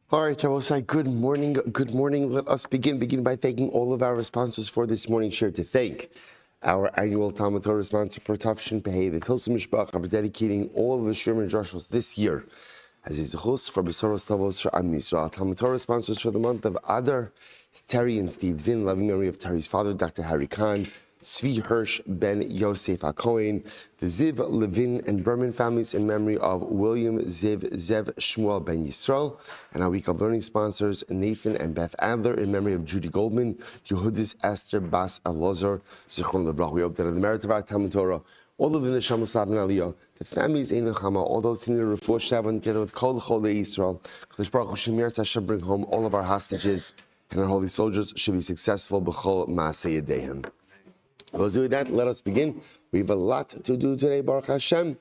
All right, Rabbi, good morning. Good morning. Let us begin by thanking all of our sponsors for this morning share. To thank our annual Talmud Torah sponsor for Tafshin Pehei, the Tilsim Mishpach, for dedicating all of the Sherman Joshua this year as a zechus for Besoros Tavos for Am Yisrael. Talmud Torah sponsors for the month of Adar, Terry and Steve Zinn, loving memory of Terry's father, Dr. Harry Khan, Tzvi Hirsch ben Yosef HaKohen, the Ziv, Levin, and Berman families in memory of William Ziv Zev Shmuel ben Yisrael, and our week of learning sponsors, Nathan and Beth Adler in memory of Judy Goldman, Yehudis Esther Bas Elazar, Zichron Levrach. We hope that in the merit of our Talmud Torah, all of the Neshama Slav and Aliyah, the families in Nechama, all those who need a refuah shavan together with Kol Cholei Yisrael, Kadosh Baruch Hu Shemir Tashem bring home all of our hostages, and our holy soldiers should be successful b'chol maaseh yadeim. Well, with that, let us begin. We have a lot to do today, Baruch Hashem.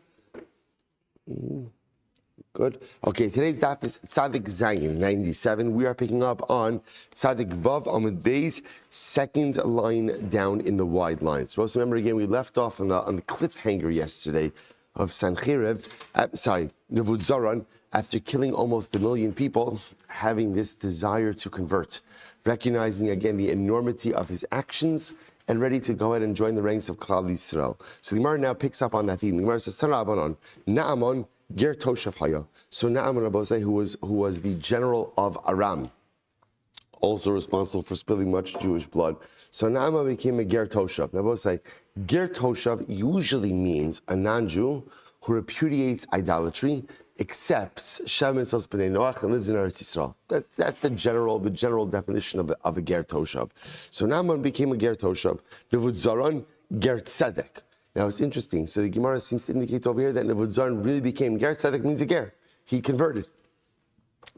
Good. Okay, today's daf is Tzadik Zayin 97. We are picking up on Tzadik Vav Amud Bey's second line down in the wide lines. So remember again, we left off on the cliffhanger yesterday of Sanhedrin, Nevud Zoran, after killing almost 1 million people, having this desire to convert, recognizing again the enormity of his actions, and ready to go ahead and join the ranks of Klal Yisrael. So the Gemara now picks up on that theme. The Gemara says, Tanabanon, Naaman ger toshav haya. So Naaman Rabosai, who was the general of Aram, also responsible for spilling much Jewish blood. So Naaman became a ger toshav. Rabosai, ger toshav usually means a non-Jew who repudiates idolatry, accepts Shem and Bnei Noach, and lives in Eretz Yisrael. That's the general definition of a ger toshav. So Naaman became a ger toshav. Nevud Zaran ger tzedek. Now it's interesting. So the Gemara seems to indicate over here that Nevud Zaran really became ger tzedek, means a ger. He converted.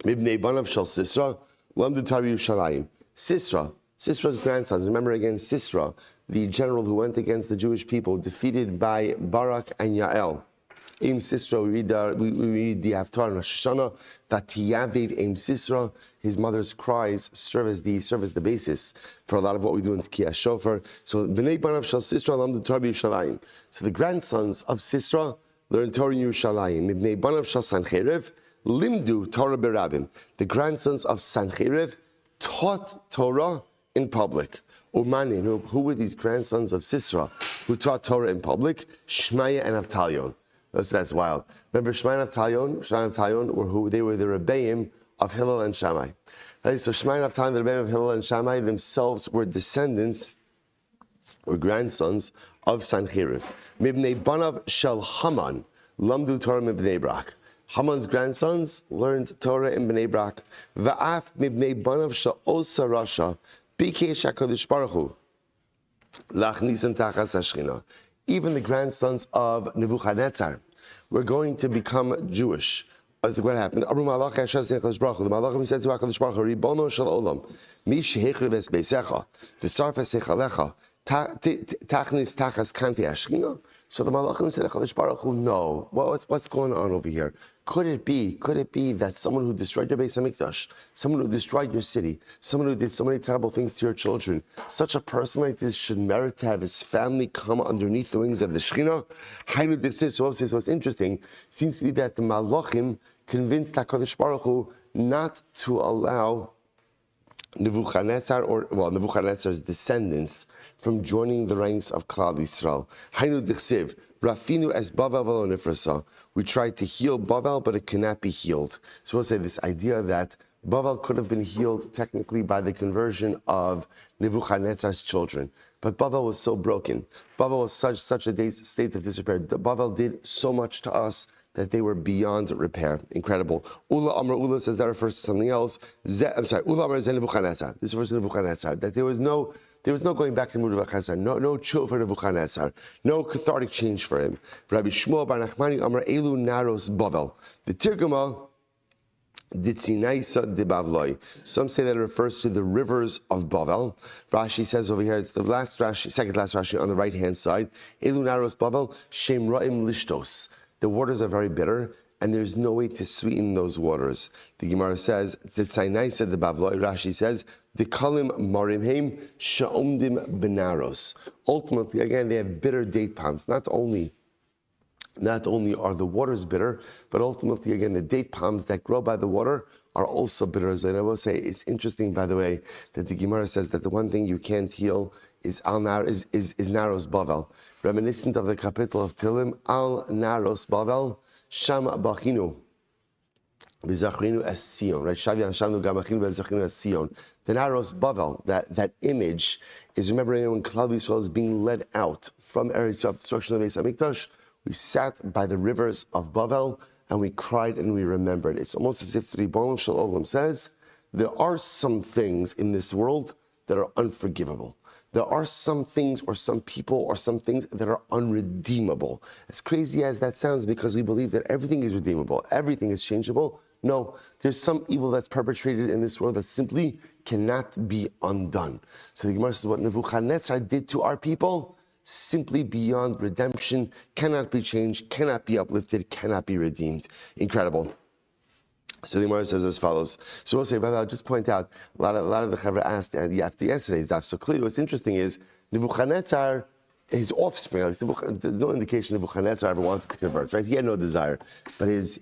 Mibnei banav shel Sisra lamdu Tarbi Yerushalayim. Sisra's grandsons. Remember again, Sisra, the general who went against the Jewish people, defeated by Barak and Yael. Aim Sisra, we read the Haftarah Rosh Hashanah, that Tiyaviv Aim Sisra, his mother's cries serve as the basis for a lot of what we do in Tkiyah Shofar. So Bnei Banav Shal Sisra Lamdu Torah Yerushalayim. So the grandsons of Sisra learned Torah in Yerushalayim. Bnei Banav Shal Sanhedrin Limdu Torah Berabim. The grandsons of Sanhedrin taught Torah in public. Umanin, who were these grandsons of Sisra who taught Torah in public? Shmaya and Avtalion. So that's wild. Remember, Shmaya and Avtalion were who? They were the Rebbeim of Hillel and Shammai. Right? So Shmaya and Avtalion, the Rebbeim of Hillel and Shammai, themselves were descendants, or grandsons of Sanhedrin. Mibnei Banav Shel Haman, Lamdu Torah Mibnei Brak. Haman's grandsons learned Torah in Bnei Brak. Va'af Mibnei Banav Shel Osa Rasha, Bikesh HaKadosh Baruch Hu, Lachnisan Tachas HaShechina. Even the grandsons of Nebuchadnezzar were going to become Jewish. What happened? The Malachim said to HaKadosh Baruch Hu, Ribono shel olam, mi shehechriv es beisecha, v'sarfes echalecha, tachnis tachas kanfi hashchina. So the Malachim said to HaKadosh Baruch Hu, no, what's going on over here? Could it be that someone who destroyed your Beis HaMikdash, someone who destroyed your city, someone who did so many terrible things to your children, such a person like this should merit to have his family come underneath the wings of the Shekhinah? So what's interesting seems to be that the Malachim convinced HaKadosh Baruch Hu not to allow Nebuchadnezzar's descendants from joining the ranks of Klal Yisrael. Hainu dichsiv, Rafinu es Bavel v'lo nifrasa. We tried to heal Bavel, but it cannot be healed. So we'll say this idea that Bavel could have been healed technically by the conversion of Nebuchadnezzar's children. But Bavel was so broken. Bavel was such a state of disrepair. Bavel did so much to us that they were beyond repair. Incredible. Ula says that refers to something else. Ula Amr is Nebuchadnezzar. This refers to Nebuchadnezzar. That there was no going back to Nebuchadnezzar. No tshuva for Nebuchadnezzar. No cathartic change for him. Rabbi Shmuel Bar Nachmani Amr Elu Naros Bavel. The Tirgama Ditzinaisa de Bavloi. Some say that it refers to the rivers of Bavel. Rashi says over here, it's the second last Rashi on the right hand side. Elu Naros Bavel Shem Ra'im Lishtos. The waters are very bitter, and there's no way to sweeten those waters. The Gemara says, Tzitzainaisa de Bavloi. Rashi says, Dekalim Marimheim Sha'omdim Benaros. Ultimately, again, they have bitter date palms. Not only Not only are the waters bitter, but ultimately, again, the date palms that grow by the water are also bitter. And I will say, it's interesting, by the way, that the Gemara says that the one thing you can't heal is Naros Bavel, reminiscent of the capital of Tilim, Al Naros Bavel, Sham Bachinu. V'zachrinu as Sion, right? Shavian Shanu Gamachinu v'zachrinu as Sion. The Naros Bavel, that image is remembering when Klal Yisrael is being led out from Eretz Yisrael, destruction of Beis Hamikdash. We sat by the rivers of Bavel and we cried and we remembered. It's almost as if the Ribono Shel Olam says, there are some things in this world that are unforgivable. There are some things or some people or some things that are unredeemable. As crazy as that sounds, because we believe that everything is redeemable, everything is changeable. No, there's some evil that's perpetrated in this world that simply cannot be undone. So the Gemara says what Nebuchadnezzar did to our people, simply beyond redemption, cannot be changed, cannot be uplifted, cannot be redeemed. Incredible. So the Gemara says as follows. So we'll say, but I'll just point out, a lot of the Chavra asked after yesterday's daf. So clearly what's interesting is Nebuchadnezzar, his offspring, there's no indication Nebuchadnezzar ever wanted to convert, right? He had no desire, but his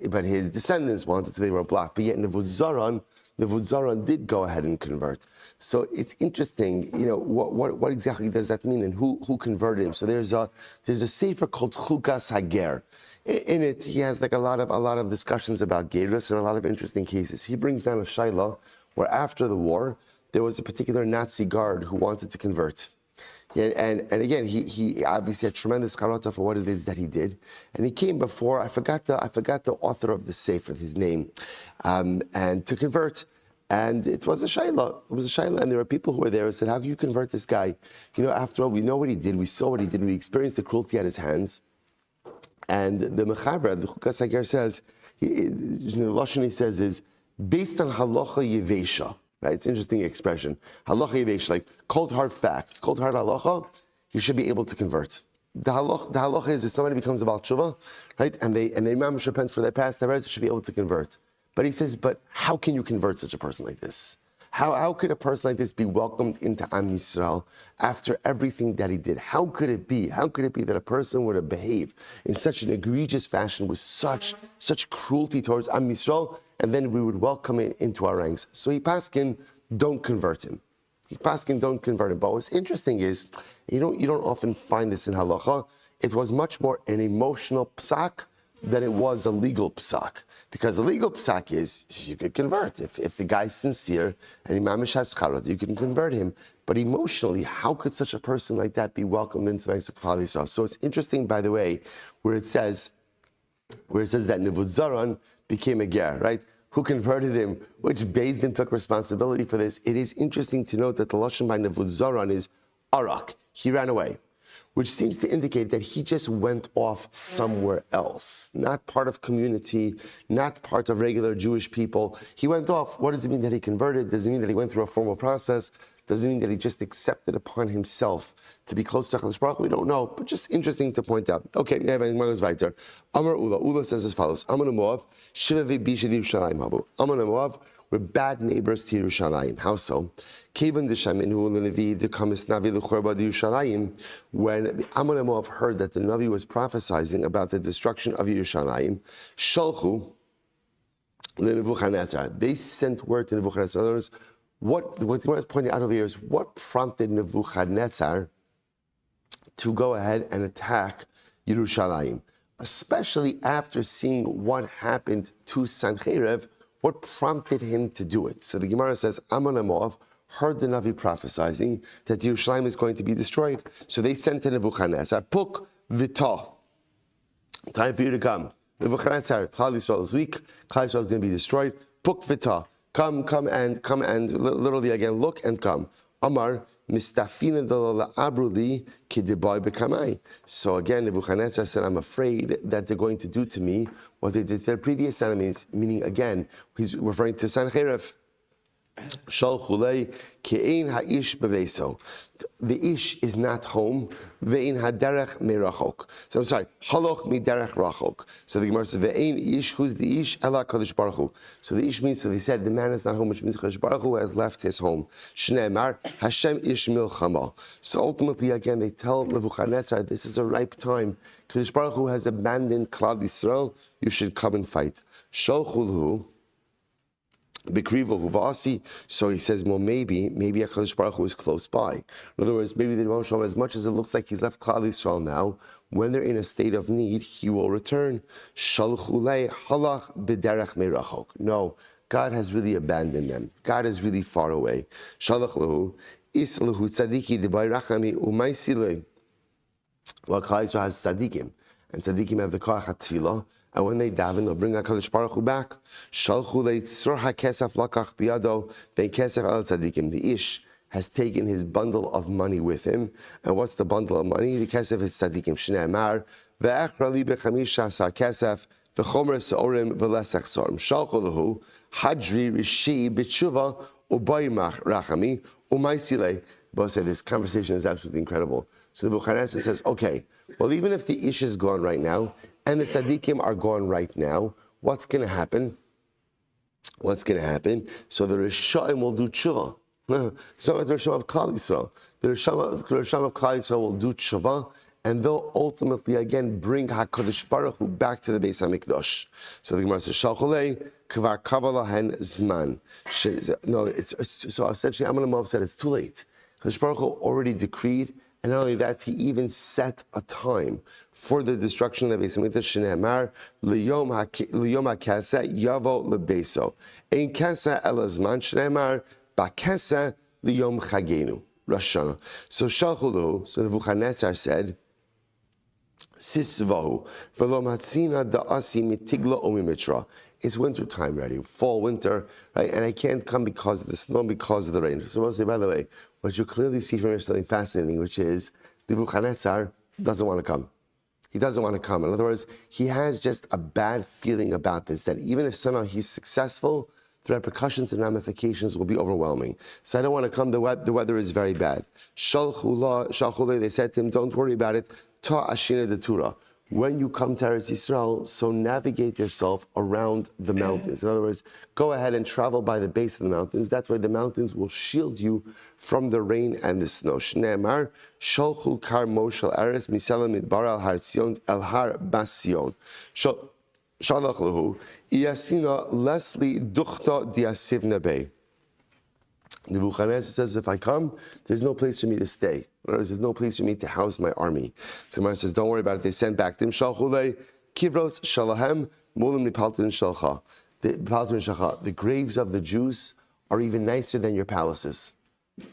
descendants wanted to, they were blocked. But yet Nebuchadnezzar did go ahead and convert. So it's interesting, what exactly does that mean, and who converted him? So there's a sefer called Chukas Hager. In it, he has like a lot of discussions about Gerus and a lot of interesting cases. He brings down a shaila where after the war there was a particular Nazi guard who wanted to convert. And again, he obviously had tremendous charata for what it is that he did. And he came before, I forgot the author of the sefer, his name, and to convert. And it was a shayla. It was a shayla, and there were people who were there who said, how can you convert this guy? After all, we know what he did, we saw what he did, we experienced the cruelty at his hands. And the Mechaber, the Chukas Hager says, the Lashon he says is, based on halacha yevesha. Right? It's an interesting expression. Halacha yevesh, like cold hard facts, cold hard halacha, you should be able to convert. The halacha is if somebody becomes a Baal Tshuva, right, and they mamish repent for their past, they should be able to convert. But he says, but how can you convert such a person like this? How could a person like this be welcomed into Am Yisrael after everything that he did? How could it be? How could it be that a person would have behaved in such an egregious fashion with such cruelty towards Am Yisrael, and then we would welcome him into our ranks? So he paskin, don't convert him. Don't convert him. But what's interesting is, you don't often find this in halacha. It was much more an emotional psak than it was a legal psak. Because the legal psak is, you could convert. If the guy's sincere and he mamish has charot, you can convert him. But emotionally, how could such a person like that be welcomed into the ranks of Klal Yisrael? So it's interesting, by the way, where it says that Nebuchadnezzar became a ger, right? Who converted him, which Beis Din took responsibility for this. It is interesting to note that the lashon by Nebuchadnezzar is arak. He ran away, which seems to indicate that he just went off somewhere else, not part of community, not part of regular Jewish people. He went off. What does it mean that he converted? Does it mean that he went through a formal process? Does it mean that he just accepted upon himself to be close to HaKadosh Baruch Hu? We don't know, but just interesting to point out. Okay, Amar Ula. Ula says as follows: Amar Moav, Shivavi Bishad Yerushalayim Habu. Amar Moav, we're bad neighbors to Yerushalayim. How so? Kevan Deshaminu Lenevi Dekamis Navi Lechorba Yerushalayim. When the Amar Moav heard that the Navi was prophesying about the destruction of Yerushalayim, Shalchu Nebuchadnezzar. They sent word to Nebuchadnezzar. In other words, what is pointing out over here is what prompted Nebuchadnezzar to go ahead and attack Yerushalayim, especially after seeing what happened to Sanhedrin. What prompted him to do it? So the Gemara says, Ammon Moav heard the Navi prophesying that Yerushalayim is going to be destroyed. So they sent to Nebuchadnezzar, Puk Vita. Time for you to come. Nebuchadnezzar, Klal Yisrael is weak. Klal Yisrael is going to be destroyed. Puk Vita. Come and literally again, look and come. Amar, mistafina dalala abruli kidibai bekamai. So again, Nebuchadnezzar said, I'm afraid that they're going to do to me what they did to their previous enemies, meaning again, he's referring to Sanhedrin. Shal chulei ke'ein ha'ish beveso. The ish is not home. Ve'ein haderech merachok. So I'm sorry. Haloch miderech rachok. So the Gemara says ve'ein ish. Who's the ish? Ela Kadosh Baruch Hu. So the ish means. So they said the man is not home, which means Kadosh Baruch Hu has left his home. Shneimar Hashem ish milchama. So ultimately, again, they tell Nebuchadnezzar, this is a ripe time. Kadosh Baruch Hu has abandoned Klal Yisrael, you should come and fight. Sholchulhu, so he says, well, maybe HaKadosh Baruch Hu is close by. In other words, maybe the Rebbe Shalom, as much as it looks like he's left Klal Yisrael now, when they're in a state of need, he will return. Shalchulei halach b'derech merachok. No, God has really abandoned them. God is really far away. Shalach lahu islahu tzadiki d'bay rachami umaysilei. Well, Klal Yisrael has tzadikim, and tzadikim have the koach hatfilah. And when they daven, they'll bring HaKadosh Baruch Hu back. Shalchu leitzor hakesef lakach biyado ve'kesef al tzadikim. The ish has taken his bundle of money with him. And what's the bundle of money? The kesef is tzadikim. Shnei amar ve'echra li b'chamisha asar kesef v'chomer se'orim v'lesech sorim. Shalchu lehu hadri rishi b'tshuva u'bayimach rachami u'maisilei. Both say this conversation is absolutely incredible. So Nebuchadnezzar says, okay, well, even if the ish is gone right now, and the tzaddikim are gone right now, what's going to happen? What's going to happen? So the Rishaim will do tshuva. So the Rishaim of Klal Yisrael. The Rishaim of Klal Yisrael will do tshuva, and they'll ultimately again bring HaKadosh Baruch Hu back to the Beis HaMikdash. So the Gemara says, Shalcholei kvar kavalahen zman. No, so essentially Amon Moav said it's too late. HaKadosh Baruch Hu already decreed. And not only that, he even set a time for the destruction of the Beis Hamikdash. Shneimar liyom hakasa yavo lebeso. Ein kasa elazman shneimar bakasa liyom chagenu. Rosh Hashanah. So Shalchulu, so Nebuchadnezzar said, Sisvahu v'lo matzina da'asi mitigla omimitra. It's winter time already, fall, winter, right? And I can't come because of the snow, because of the rain. So I'll say, by the way, what you clearly see from here is something fascinating, which is Nebuchadnezzar doesn't want to come. He doesn't want to come. In other words, he has just a bad feeling about this, that even if somehow he's successful, the repercussions and ramifications will be overwhelming. So I don't want to come. The weather is very bad. Shalchullah, they said to him, don't worry about it. Ta ashina de Torah. When you come to Eretz Yisrael, so navigate yourself around the mountains. In other words, go ahead and travel by the base of the mountains. That's why the mountains will shield you from the rain and the snow. Shneimar, Sholchu kar moshel eres miselam midbar al har Tzion el har basion. Shalach lehu iyasina lesli duchta diasivna bei. Nebuchadnezzar says, if I come, there's no place for me to stay. In other words, there's no place for me to house my army. So Gemara says, don't worry about it. They sent back to him. Shalchulei kivros shalahem mulim nipaltin shalcha. The graves of the Jews are even nicer than your palaces.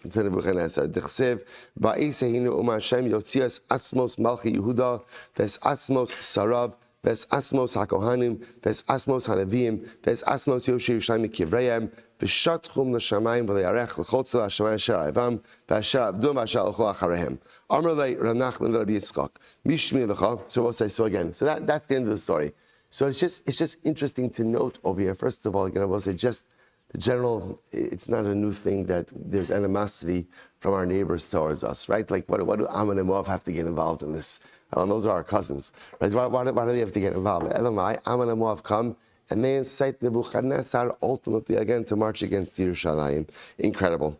Nebuchadnezzar, Dechsev ba'isehinu u'mashem yotzias atzmos malchi Yehuda ves atzmos sarav ves atzmos hakohanim ves atzmos hanavim ves atzmos yoshir Yerushalayim kivreim v'shatchum l'shamayim v'le'arech l'chotzel l'shamayim asher avam v'asher avdum v'asher alchu acharehem. Amar lei Rav Nachman Rabbi Yitzchak mishmi lecha. So we'll say so again. So that's the end of the story. So it's just interesting to note over here. First of all, again, I will say just the general. It's not a new thing that there's animosity from our neighbors towards us, right? Like what do Ammon and Moab have to get involved in this? Those are our cousins, right? Why do they have to get involved? Elamai, Ammon and Moab come, and they incite Nebuchadnezzar ultimately again to march against Yerushalayim. Incredible.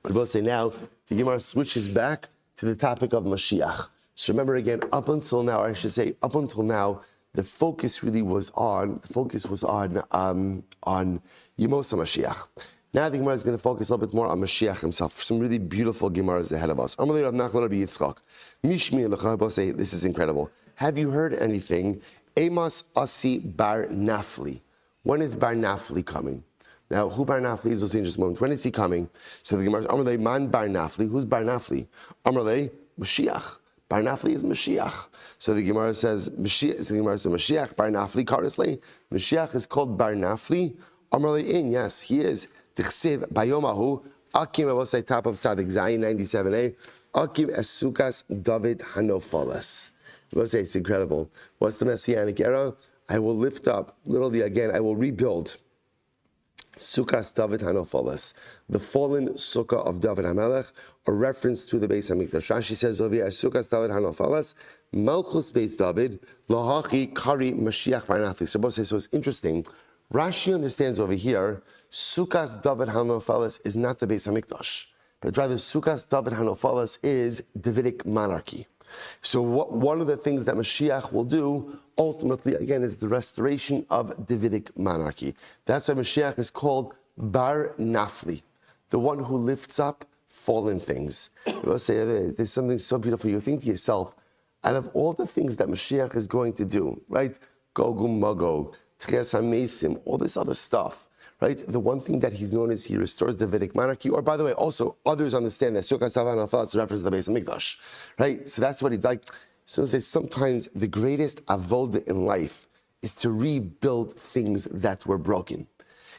We both say now, the Gemara switches back to the topic of Mashiach. So remember again, up until now, or I should say, up until now, the focus really was on Yemos Mashiach. Now the Gemara is going to focus a little bit more on Mashiach himself. Some really beautiful Gemaras ahead of us. Amalei Rav Nachman Rabbi Yitzchak. Mishmi lecha. Say this is incredible. Have you heard anything? Amos Asi Bar Nafli. When is Bar Nafli coming? Now, who Bar Nafli is? We'll see in just a moment. When is he coming? So the Gemara is Amalei Man Bar Nafli. Who's Bar Nafli? Amalei Mashiach. Bar Nafli is Mashiach. So the Gemara says Mashiach Bar Nafli Karisli. Mashiach is called Bar Nafli. Amalei in, yes, he is. Tichsiv Bayomahu Akim. I will say top of Tzadik Zayin 97a. Akim Esukas David Hanofalas. I will say it's incredible. What's the Messianic era? I will lift up literally again. I will rebuild Sukas David Hanofalas, the fallen sukkah of David HaMelech, a reference to the Beis HaMikdash. Rashi says over here, Sukas David Hanofalas, Malchus Beis David, Lahachi Kari Mashiach Bar Nafli. So it's interesting. Rashi understands over here, Sukas David Hanofalas is not the Beis HaMikdash, but rather Sukas David Hanofalas is Davidic monarchy. So one of the things that Mashiach will do, ultimately, again, is the restoration of Davidic monarchy. That's why Mashiach is called Bar Nafli, the one who lifts up fallen things. You'll say, there's something so beautiful. You think to yourself, out of all the things that Mashiach is going to do, right? Gog Magog, Tchias HaMesim, all this other stuff, right? The one thing that he's known is he restores the Davidic monarchy. Or by the way, also others understand that Sukkot Savan Afal is a reference to the Beis Hamikdash, right? So that's what he's like. So he says sometimes the greatest avoda in life is to rebuild things that were broken.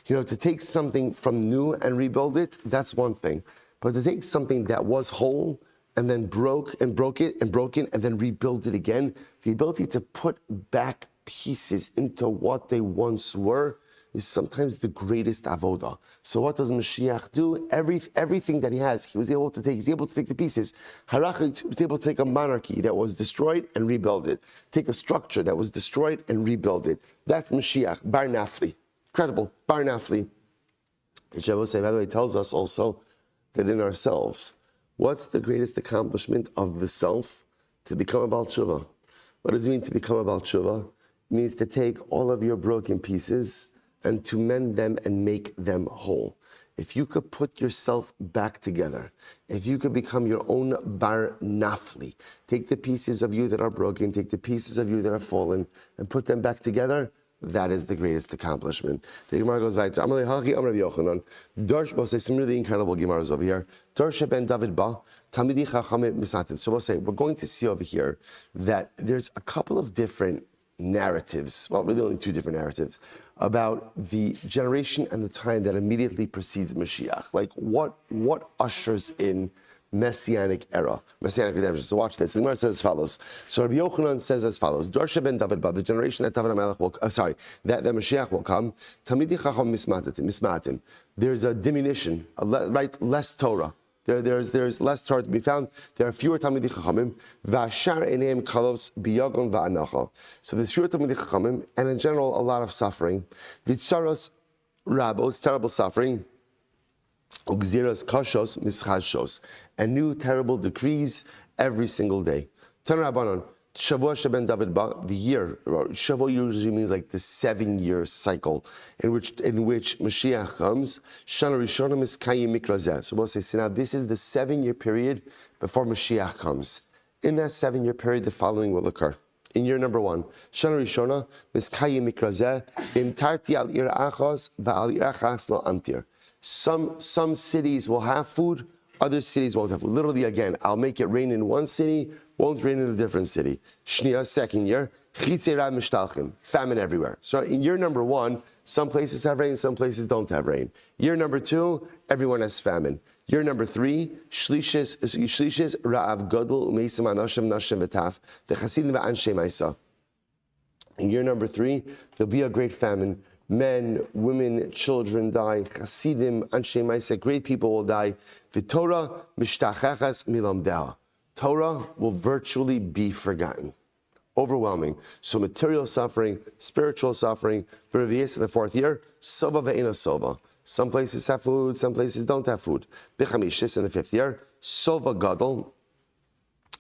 You know, to take something from new and rebuild it, that's one thing. But to take something that was whole and then broken and then rebuild it again, the ability to put back pieces into what they once were is sometimes the greatest avoda. So what does Mashiach do? Everything that he has, he's able to take the pieces. Harach was able to take a monarchy that was destroyed and rebuild it. Take a structure that was destroyed and rebuild it. That's Mashiach, Bar Nafli. Incredible, Bar Nafli. The Shavuot, by the way, tells us also that in ourselves, what's the greatest accomplishment of the self? To become a Baal Tshuva. What does it mean to become a Baal Tshuva? It means to take all of your broken pieces and to mend them and make them whole. If you could put yourself back together, if you could become your own Bar Nafli, take the pieces of you that are broken, take the pieces of you that are fallen, and put them back together, that is the greatest accomplishment. The Gemara goes right. Darsh will say some really incredible Gemaras over here. Darsh ben David ba Tamidi Chachamim Misatim. So we'll say we're going to see over here that there's a couple of different narratives. Well, really only two different narratives about the generation and the time that immediately precedes Mashiach. Like what ushers in Messianic era, Messianic redemption. So watch this. The Gemara says as follows. So Rabbi Yochanan says as follows: Darsha ben David ba, the generation that David HaMelech will, that Mashiach will come. Tamidi chacham mismatim. There's a diminution, less Torah. There's less Torah to be found. There are fewer Talmidei Chachamim. V'ashar eneim kalos biyagon va'anacha. So there's fewer Talmidei Chachamim, and in general, a lot of suffering. V'tzaros rabos, terrible suffering. Ugziras kashos mischashos, and new terrible decrees every single day. Tan Rabbanon, Shavua Sheben David Ba, the year. Shavua usually means like the 7-year cycle in which Mashiach comes. Shana Rishonim is Kayim Mikrazeh. So we'll say, so now this is the 7-year period before Mashiach comes. In that 7-year period, the following will occur. In year number 1, Shana Rishona is Kayim Mikrazeh, Im Tarti al Ir Achos Va'al Ir Achas Lo Antir. Some cities will have food, other cities won't have food. Literally, again, I'll make it rain in one city, won't rain in a different city. Shnia, 2nd year, famine everywhere. So in year number 1, some places have rain, some places don't have rain. Year number 2, everyone has famine. Year number 3, Shlishis, Ra'av Gadol, Umeisim Anashim, Nashim V'taf, V'chasidim V'anshe Maisa. In year number 3, there'll be a great famine. Men, women, children die. Chasidim, Anshe Maisa, great people will die. V'Torah mishtachachas milamdeh. Torah will virtually be forgotten. Overwhelming. So material suffering, spiritual suffering. B'Revi'is in the 4th year, Sova ve'ena Sova. Some places have food, some places don't have food. B'Chamishis in the 5th year, Sova Gadol.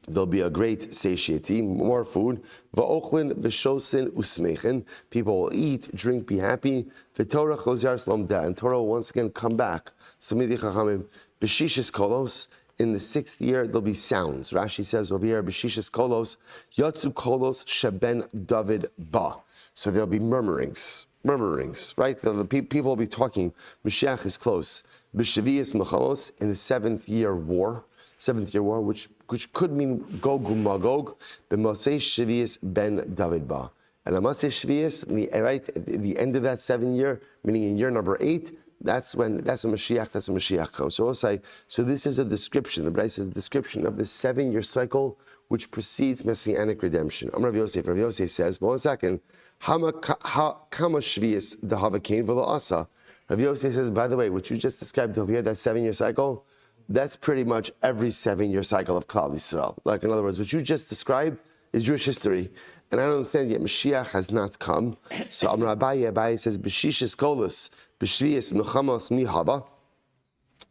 There'll be a great satiety, more food. Va'ochlin v'shosin usmechen. People will eat, drink, be happy. V'Torah chozar slomda. And Torah will once again come back. Tzmidi chachamim. B'shishis kolos. In the 6th year, there'll be sounds. Rashi says over here, B'shishis kolos. Yatsu kolos sheben David ba. So there'll be murmurings, right? The people will be talking. Mashiach is close. B'shaviyas mechamos. In the 7th year war, which could mean Gog Magog, b'Mosei Shvius ben David ba. And on Mosei Shvius, at the end of that 7 year, meaning in year number 8, that's when Mashiach comes. So we'll say, so this is a description, the Bryce is a description of the 7-year cycle which precedes Messianic redemption. Rav Yosef says, but 1 second, Kama Shvius the Havakain v'lo asa. Rav Yosef says, by the way, what you just described over here, that 7-year cycle, that's pretty much every 7-year cycle of Klal Yisrael. Like, in other words, what you just described is Jewish history. And I don't understand yet, Mashiach has not come. So Abaye says, B'shishis kolos, b'shviyas milchamos mihava.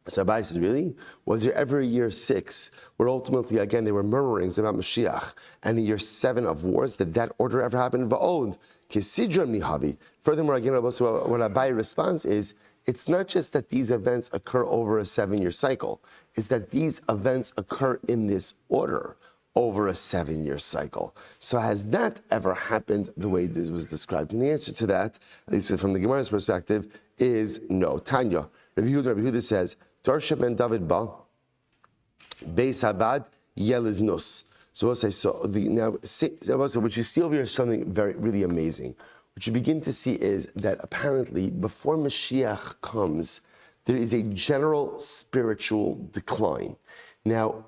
So Abai says, really? Was there ever a year 6 where ultimately, again, there were murmurings about Mashiach, and in year 7 of wars, did that order ever happen? Va'od, kisidron mihavi. Furthermore, again, what Abai responds is, it's not just that these events occur over a 7-year cycle, it's that these events occur in this order over a 7-year cycle. So has that ever happened the way this was described? And the answer to that, at least from the Gemara's perspective, is no. Tanya, Rabbi Yehuda says, Darsha ben David ba, Beis Havad Yeliz Nus. So we'll say, what you see over here is something really amazing. What you begin to see is that apparently before Mashiach comes, there is a general spiritual decline. Now,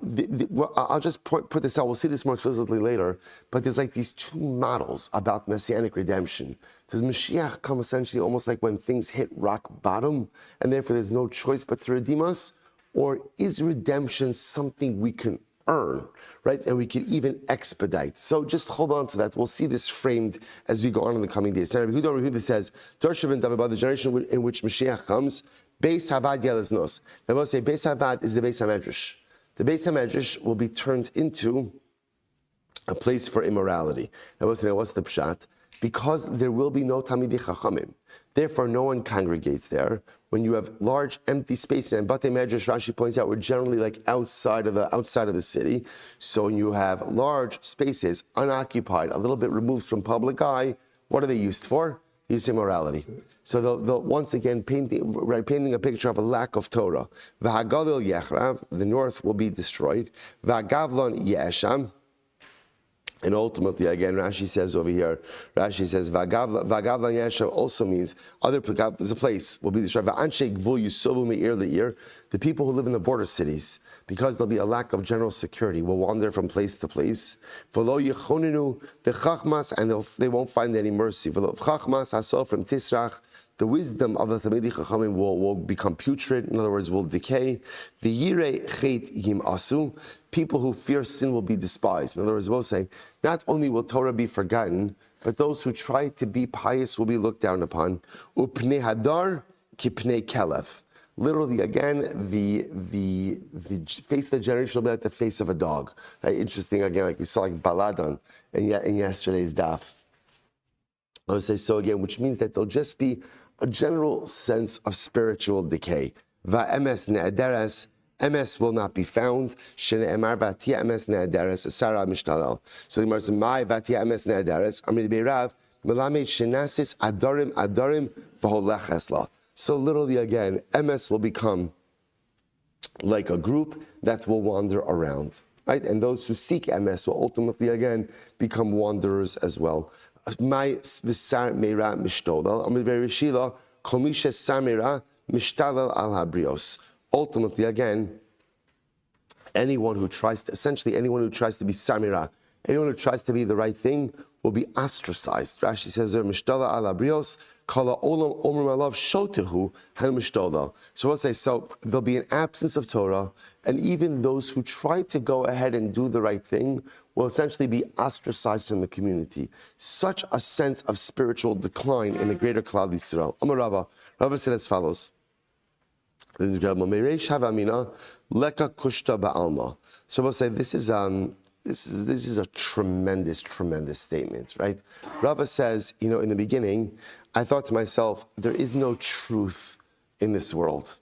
I'll just put this out. We'll see this more explicitly later. But there's like these two models about messianic redemption. Does Mashiach come essentially almost like when things hit rock bottom, and therefore there's no choice but to redeem us? Or is redemption something we can earn, right? And we can even expedite. So just hold on to that. We'll see this framed as we go on in the coming days. Rabbi Yehuda says, Darsha ben David, the generation in which Mashiach comes, Beis Havad Yelez Nos. Now we'll say Beis Havad is the Beis HaMedrash. The Beis HaMedrash will be turned into a place for immorality. Now what's the pshat? Because there will be no Talmidei Chachamim. Therefore, no one congregates there. When you have large empty spaces, and Batei Medrash, Rashi points out, we're generally like outside of the city. So when you have large spaces, unoccupied, a little bit removed from public eye, what are they used for? Used immorality. So they'll once again painting a picture of a lack of Torah. V'hagadol yechrav, the north will be destroyed. V'hagavlon yesham. And ultimately, again, Rashi says over here, Vagavlan Yeshav also means there's a place will be destroyed. The people who live in the border cities, because there'll be a lack of general security, will wander from place to place. And they won't find any mercy. From Tisrach, the wisdom of the Talmidei Chachamim will become putrid, in other words, will decay. The Yirei Chet Yim Asu, people who fear sin will be despised. In other words, we'll say, not only will Torah be forgotten, but those who try to be pious will be looked down upon. Upnei Hadar Kipnei Kelev. Literally, again, the face of the generation will be like the face of a dog. Right? Interesting, again, like we saw like Baladan in yesterday's daf. I would say so again, which means that there'll just be a general sense of spiritual decay. Va'emes ne'ederes, emes will not be found. Shene'emar v'atia emes ne'ederes, Sarah mishtalel. So the Gemara says, "My v'atia emes ne'ederes, Amri beirav, melamed shenasis adarim v'holech esla." So literally again, emes will become like a group that will wander around, right? And those who seek emes will ultimately again become wanderers as well. My v'sar meira mishtolal. Amid bereshila komisha samira mishtalal al habrios. Ultimately, again, anyone who tries to be samira, anyone who tries to be the right thing, will be ostracized. Rashi says there mishtala al habrios kala olam omer malav shotehu han mishtolal. So we'll say there'll be an absence of Torah, and even those who try to go ahead and do the right thing will essentially be ostracized from the community. Such a sense of spiritual decline in the greater Klal Yisrael. Amar Rava said as follows. This is Mereish Havamina Leka Kushta Ba'alma. So we'll say this is a tremendous statement, right? Rava says, in the beginning, I thought to myself, there is no truth in this world.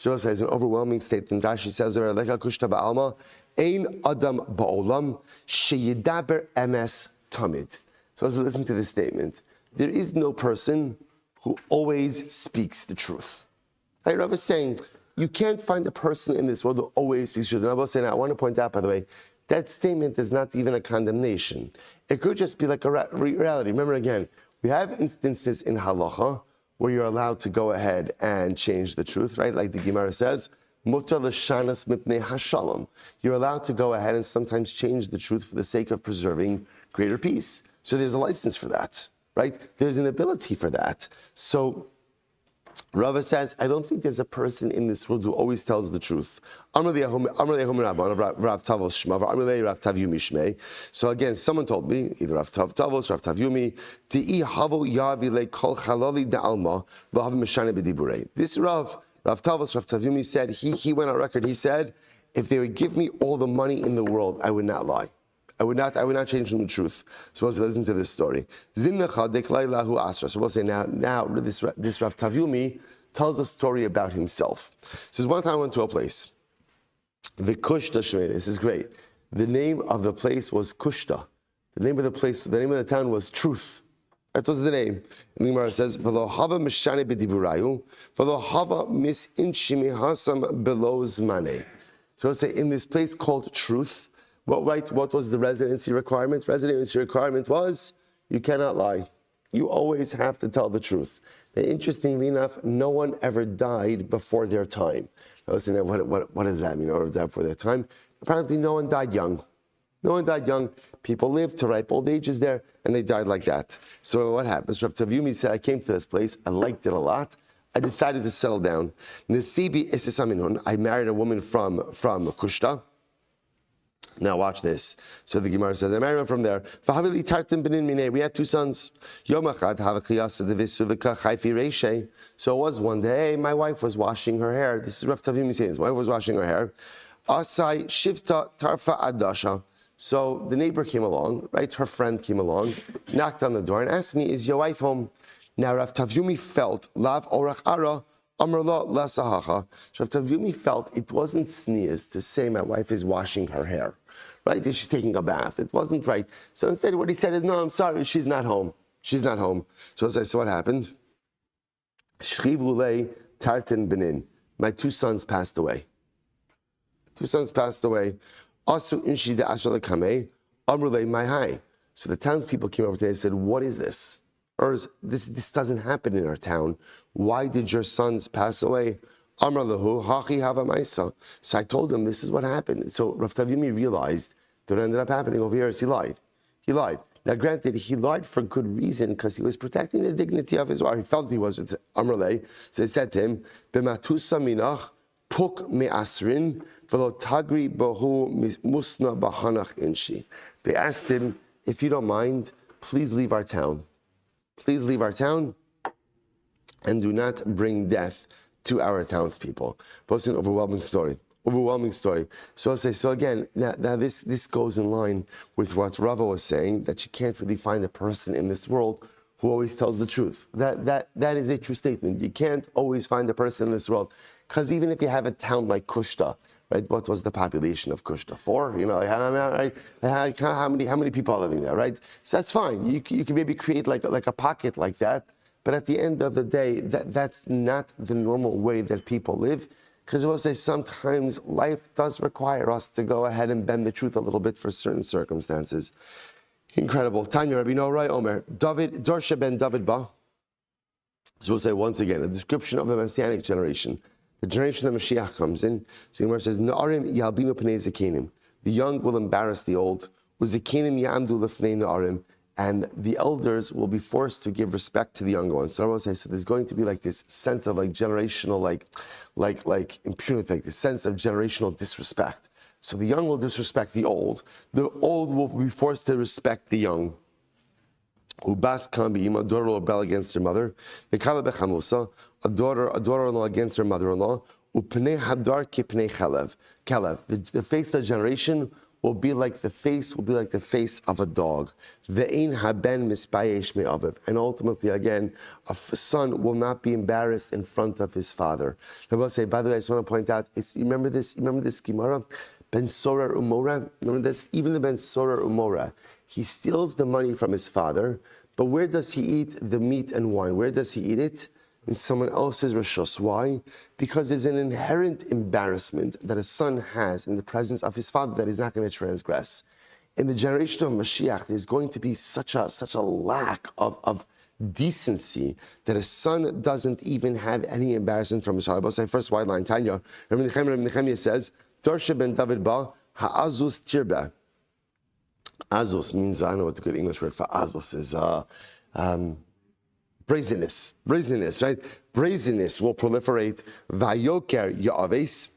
Rava says an overwhelming statement. Rashi says, Leka Kushta Ba'alma. Ein Adam Ba'olam Sheyidaber Emes Tamid. So let's listen to this statement. There is no person who always speaks the truth. Right, Rav is saying, you can't find a person in this world who always speaks the truth. And I was saying, I want to point out, by the way, that statement is not even a condemnation. It could just be like a reality. Remember again, we have instances in halacha where you're allowed to go ahead and change the truth, right? Like the Gemara says, Mutar l'shanas mipnei hashalom. You're allowed to go ahead and sometimes change the truth for the sake of preserving greater peace. So there's a license for that, right? There's an ability for that. So Rava says, I don't think there's a person in this world who always tells the truth. So again, someone told me, either Rav Tav Tavos, Rav Tav Yomi, this Rav Rav Tavyumi said, he went on record, he said, if they would give me all the money in the world, I would not lie. I would not change from the truth. Suppose to listen to this story. So we'll say now this Rav Tavyumi tells a story about himself. He says, one time I went to a place. The Kushta Shmei. This is great. The name of the place was Kushta. The name of the town was Truth. That was the name. And the Gemara says, "V'lo hava mishane b'diburayu, v'lo hava misinchimi hasam below zmane." So I'll say, in this place called Truth, what was the residency requirement? Residency requirement was, you cannot lie. You always have to tell the truth. Now, interestingly enough, no one ever died before their time. Now, listen, what does that mean, or died before their time? Apparently, no one died young. No one died young. People lived to ripe old ages there, and they died like that. So what happens? Rav Tavyumi said, I came to this place, I liked it a lot. I decided to settle down. Nesibi Esisaminun, I married a woman from Kushta. Now watch this. So the Gemara says, I married her from there. We had two sons. So it was one day, my wife was washing her hair. This is Rav Tavyumi saying this. My wife was washing her hair. Asai Shivta Tarfa Adasha. So the neighbor came along, right? Her friend came along, knocked on the door and asked me, is your wife home? Now Rav Tavyumi felt, Lav Orach Ara, Amrla Lasahacha. Rav Tavyumi felt it wasn't sneeze to say my wife is washing her hair, right? She's taking a bath. It wasn't right. So instead what he said is, no, I'm sorry, she's not home. She's not home. So what happened? Shrivulei Tartan Benin. My two sons passed away. Asu Inshi de Asra Kameh, Amrulei Mai. So the townspeople came over to me and said, what is this? This doesn't happen in our town. Why did your sons pass away? Amar lahu, hachi hava maisa. So I told him, this is what happened. So Rav Tavyumi realized that what ended up happening over here is he lied. He lied. Now granted, he lied for good reason because he was protecting the dignity of his wife. He felt he was with Amrulei. So they said to him, B'matusa minach puk me'asrin v'lo tagri bohu musna bahanach inshi. They asked him, if you don't mind, please leave our town. Please leave our town and do not bring death to our townspeople. But it's an overwhelming story. So I'll say, so again, now this goes in line with what Rava was saying, that you can't really find a person in this world who always tells the truth. That is a true statement. You can't always find a person in this world. Because even if you have a town like Kushta, right? What was the population of Kushta? 4? You know, how many people are living there, right? So that's fine. You can maybe create like a pocket like that. But at the end of the day, that's not the normal way that people live. Because I will say sometimes life does require us to go ahead and bend the truth a little bit for certain circumstances. Incredible. Tanya Rabbi Norai Omer, David, Dorsha ben David Ba. So we'll say once again, a description of the Messianic generation. The generation of Mashiach comes in. So the Gemara says, Na'arim yalbinu pnei zekenim. The young will embarrass the old. Uzekenim ya'amdu lefnei na'arim. And the elders will be forced to give respect to the younger ones. So I will say, so there's going to be like this sense of like generational, like impunity, like this sense of generational disrespect. So the young will disrespect the old. The old will be forced to respect the young. Ubas kambi, a daughter will rebel against her mother. The kalabechamusa, a daughter-in-law against her mother-in-law. Upnei hadar kipnei chalev. The face of the generation will be like the face of a dog. Ve'ein haben mispayesh me'aviv. And ultimately, again, a son will not be embarrassed in front of his father. I will say, by the way, I just want to point out, you remember this Gemara? Ben Sorar Umora? Remember this? Even the Ben Sorar Umora, he steals the money from his father, but where does he eat the meat and wine? Where does he eat it? In someone else's rishos. Why? Because there's an inherent embarrassment that a son has in the presence of his father that he's not going to transgress. In the generation of Mashiach, there's going to be such a lack of decency that a son doesn't even have any embarrassment from his father. I'll say first wide line, Tanya. Rabbi Nechemiah says, Dorsha ben David ba ha'azus tirba. Azus means, I don't know what the good English word for azus is. Brazenness, right? Brazenness will proliferate. Vayoker ya'aves.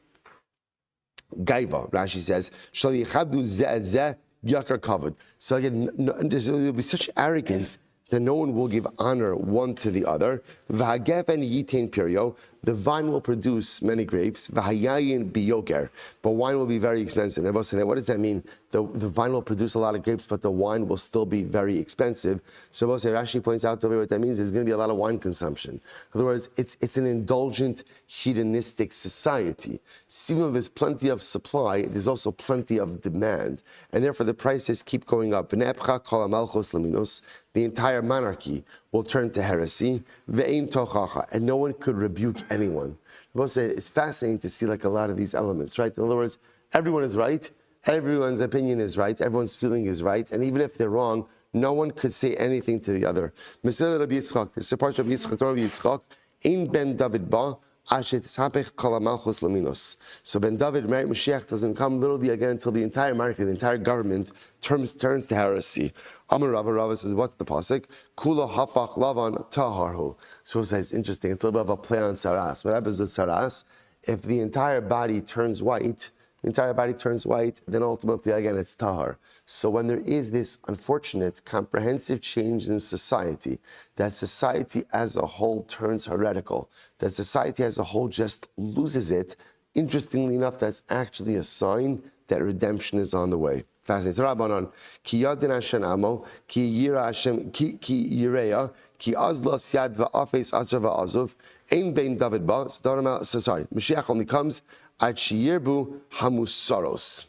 Gaiva, Rashi says, shall yichadu ze'ezeh yakar kavod. So again, there will be such arrogance that no one will give honor one to the other. V'hagefen yitain pirio. the vine will produce many grapes, v'hayayin biyoker, but wine will be very expensive. What does that mean? The vine will produce a lot of grapes, but the wine will still be very expensive. So Rashi points out over what that means. There's going to be a lot of wine consumption. In other words, it's an indulgent, hedonistic society. So even though there's plenty of supply, there's also plenty of demand, and therefore the prices keep going up. The entire monarchy will turn to heresy, and no one could rebuke anyone. It's fascinating to see like a lot of these elements, right? In other words, everyone is right, everyone's opinion is right, everyone's feeling is right, and even if they're wrong, no one could say anything to the other. This supports Rabbi Yitzchak, in Ben David ba. So Ben David, Mashiach doesn't come literally again until the entire market, the entire government turns to heresy. Amar Rava says, what's the pasuk? Kula hafach lavan taharhu. So it says, interesting, it's a little bit of a play on saras. What happens with saras? If the entire body turns white, then ultimately again it's tahar. So when there is this unfortunate, comprehensive change in society, that society as a whole turns heretical, that society as a whole just loses it, interestingly enough, that's actually a sign that redemption is on the way. Fascinating. Rabbanon, ki yadin Hashem amo, ki yira Hashem, ki yireya, ki azlos yad va'afes atzar va'azov, ein bein David ba. So sorry, Mashiach only comes at shiyirbu hamusaros,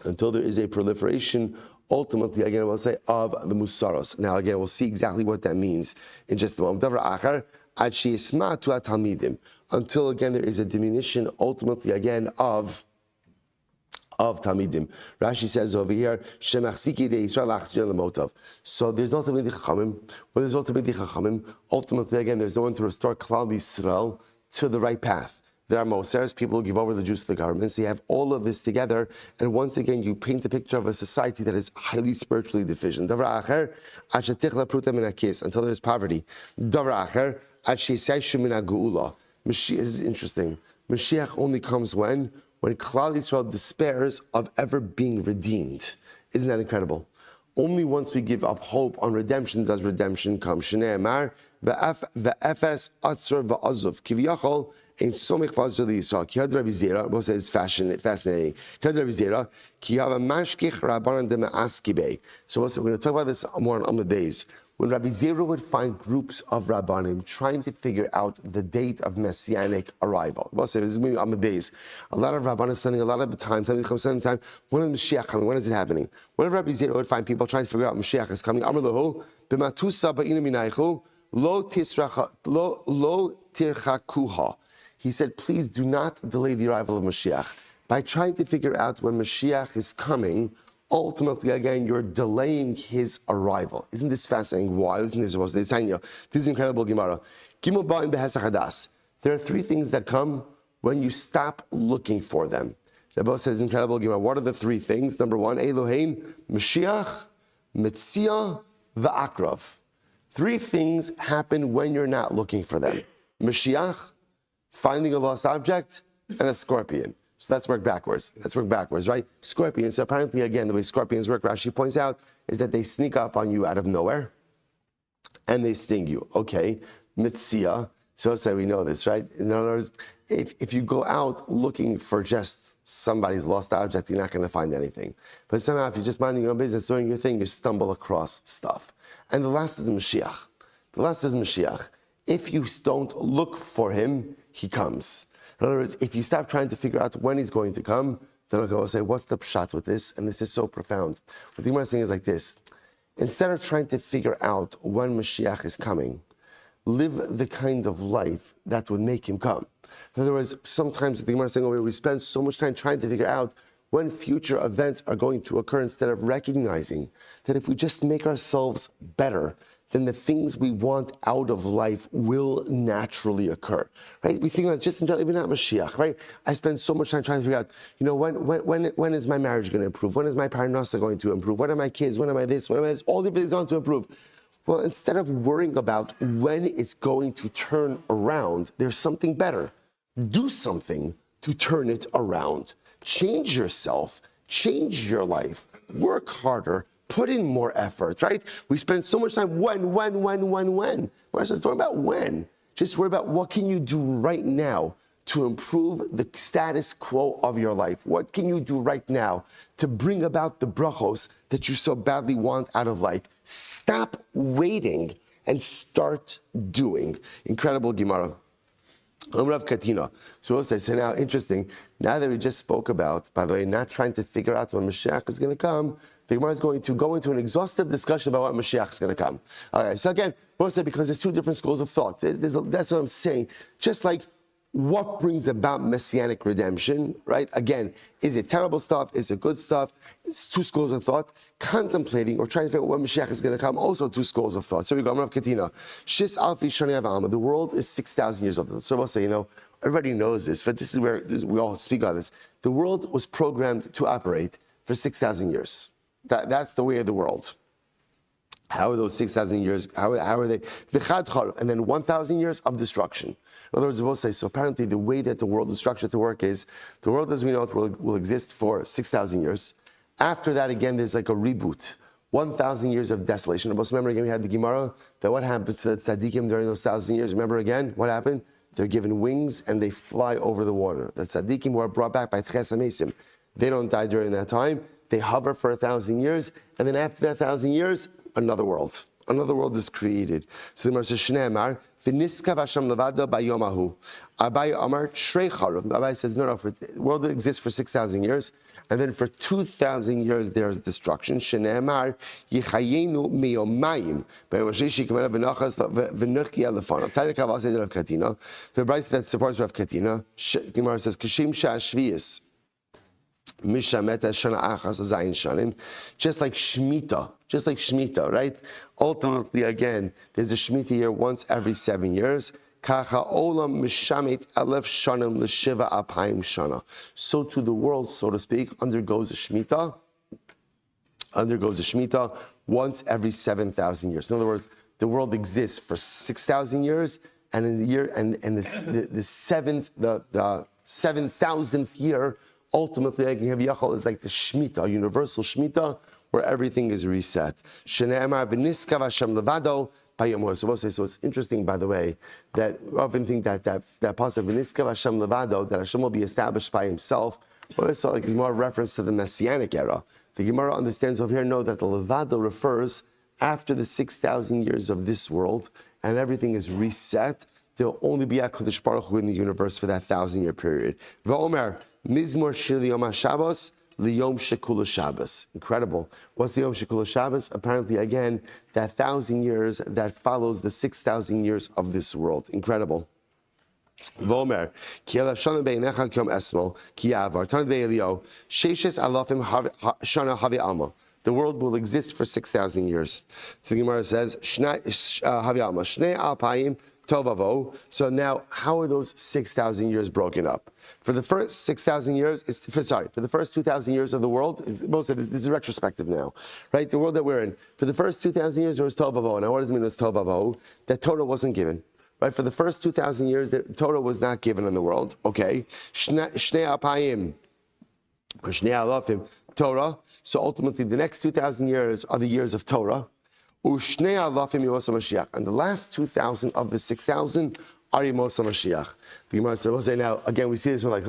until there is a proliferation, ultimately, again, we'll say, of the musaros. Now, again, we'll see exactly what that means in just a moment. Until, again, there is a diminution, ultimately, again, of Talmidim. Rashi says over here, so there's no Talmidei Chachamim. When there's no Talmidei Chachamim, ultimately, again, there's no one to restore Klal Yisrael to the right path. There are Mosers, people who give over the Jews to the government. So you have all of this together, and once again, you paint a picture of a society that is highly spiritually deficient. Until there's poverty. Mashiach is interesting. Mashiach only comes when Klal Yisrael despairs of ever being redeemed. Isn't that incredible? Only once we give up hope on redemption does redemption come. Shnei Amar ve'efes atzur va'azov kiviyachol ein somich v'azur liyisrael. Ki had Rabbi Zera, we'll say it's fascinating. Ki had Rabbi Zera ki have a mashkich rabbanan de me'askibei. So we're going to talk about this more on Amud Beis. When Rabbi Zera would find groups of Rabbanim trying to figure out the date of Messianic arrival. We'll say this is maybe Amud Beis. A lot of Rabbanim spending a lot of time, when is Mashiach coming? When is it happening? Whenever Rabbi Zera would find people trying to figure out Mashiach is coming, Amar lahu, b'matusa ba'ina minaychu, lo tirchakuha. He said, please do not delay the arrival of Mashiach. By trying to figure out when Mashiach is coming, ultimately, again, you're delaying his arrival. Isn't this fascinating? Why? Listen to this. This is incredible Gemara. There are three things that come when you stop looking for them. Rabbi says incredible Gemara. What are the three things? Number one, Eloheim, Mashiach, Metzia, Va'akrav. Three things happen when you're not looking for them. Mashiach, finding a lost object, and a scorpion. So let's work backwards. Right? Scorpions, so apparently, again, the way scorpions work, Rashi points out, is that they sneak up on you out of nowhere, and they sting you. Okay, Mitzia, so say we know this, right? In other words, if you go out looking for just somebody's lost object, you're not going to find anything. But somehow, if you're just minding your own business, doing your thing, you stumble across stuff. And the last is Mashiach. If you don't look for him, he comes. In other words, if you stop trying to figure out when he's going to come, then I'll go say, what's the pshat with this? And this is so profound. What the Gemara is saying is like this. Instead of trying to figure out when Mashiach is coming, live the kind of life that would make him come. In other words, sometimes the Gemara is saying, we spend so much time trying to figure out when future events are going to occur instead of recognizing that if we just make ourselves better, then the things we want out of life will naturally occur, right? We think about just in general, even not Mashiach, right? I spend so much time trying to figure out, when is my marriage going to improve? When is my parnasa going to improve? When are my kids? When am I this? When am I this? All the things on to improve. Well, instead of worrying about when it's going to turn around, there's something better. Do something to turn it around. Change yourself. Change your life. Work harder. Put in more effort, right? We spend so much time when. Whereas it's talking about when. Just worry about what can you do right now to improve the status quo of your life. What can you do right now to bring about the brachos that you so badly want out of life? Stop waiting and start doing. Incredible Gemara. Rav Katina. So we'll say, so now, interesting, now that we just spoke about, by the way, not trying to figure out when Mashiach is going to come, the Gemara is going to go into an exhaustive discussion about what Mashiach is going to come. All right, so again, we'll say, because there's two different schools of thought. That's what I'm saying. Just like, what brings about messianic redemption, right? Again, is it terrible stuff? Is it good stuff? It's two schools of thought. Contemplating or trying to figure out when Mashiach is going to come, also two schools of thought. So we go, Rav Katina. Shis alfi shani avama. The world is 6,000 years old. So we'll say, everybody knows this, but this is where we all speak on this. The world was programmed to operate for 6,000 years. That's the way of the world. How are those 6,000 years? How are they? And then 1,000 years of destruction. In other words, we'll say, so apparently the way that the world is structured to work is, the world as we know it will exist for 6,000 years. After that, again, there's like a reboot. 1,000 years of desolation. Remember again, we had the Gemara, that what happens to the tzaddikim during those 1,000 years? Remember again, what happened? They're given wings and they fly over the water. The tzaddikim who are brought back by Tches HaMesim, they don't die during that time. They hover for 1,000 years, and then after that 1,000 years, another world. Another world is created. So the Gemara says, Shnei Amar, V'niskav Hashem levado bayomahu. Abai Amar Shrei Charuv. Abai says, no, the world exists for 6,000 years, and then for 2,000 years there's destruction. Shnei Amar, Yichayenu miyomayim. Bayom Hashishi Kamera V'nachas V'nuchki Elefanav. Tanya Kaval says Rav Katina. The Bryce that supports Rav Katina, the Gemara says, Kashim Sha'ashviyas. Just like Shemitah, right? Ultimately, again, there's a Shemitah year once every 7 years. So to the world, so to speak, undergoes a Shemitah once every 7,000 years. In other words, the world exists for 6,000 years, and in the year the 7,000th year, ultimately, Yachal is like the Shemitah, a universal Shemitah, where everything is reset. So it's interesting, by the way, that we often think that pasuk V'niskav Hashem levado, that Hashem will be established by Himself. Well, it's like it's more a reference to the Messianic era. The Gemara understands over here, know that the levado refers after the 6,000 years of this world, and everything is reset. There'll only be HaKadosh Baruch Hu in the universe for that 1,000-year period. V'omer Mizmor Shir Liyom HaShabbos Liyom Shekula Shabbos. Incredible. What's the Yom Shekula Shabbos? Apparently, again, that 1,000 years that follows the 6,000 years of this world. Incredible. V'omer Ki elav shana beinecha k'yom esmo ki yavar Tan ve'elio sheishes alafim shana havi alma. The world will exist for 6,000 years. So the Gemara says, havi alma shnei alpayim tovavo. So now, how are those 6,000 years broken up? For the first 6,000 years, for the first 2,000 years of the world, most of this is retrospective now, right? The world that we're in. For the first 2,000 years, there was tovavo. Now, what does it mean it was tovavo? That Torah wasn't given, right? For the first 2,000 years, the Torah was not given in the world. Okay, shnei apayim, or shnei alafim, Torah. So ultimately, the next 2,000 years are the years of Torah. Ushnei alafim Yimosa Mashiach, and the last 2,000 of the 6,000 are Yimosa Mashiach. The Gemara says, we'll say now, again, we see this, we're like,